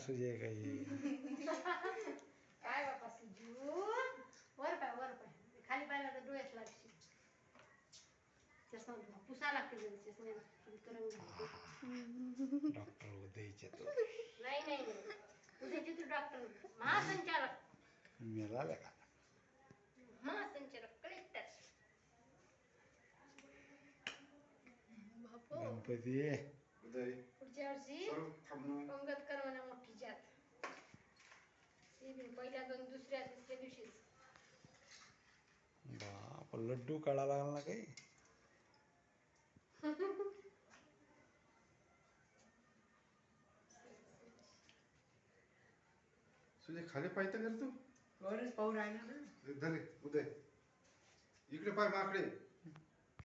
सुजय काही काय बापा सुजू वर पाय खाली पाहिला तर डोळ्यात लागशील चष्मा पुसा लागते जरा चष्मा तरंग झाले डॉक्टर उदयचे तो नाही उद्याचे तू डॉक्टर महासंचालक मिळाला का महासंचालक कलेक्टर बापो गणपती उदय पुढच्या वर्षी पंगत कर म्हणा मोठी जात पहिल्या दोन दुसऱ्या तिसऱ्या दिवशीच बाप लड्डू काढा लागला ना काही सुजय खाली पाहिजे कर तू वरच पाहू राहिला ना धरे उदय इकडे पाय माकडे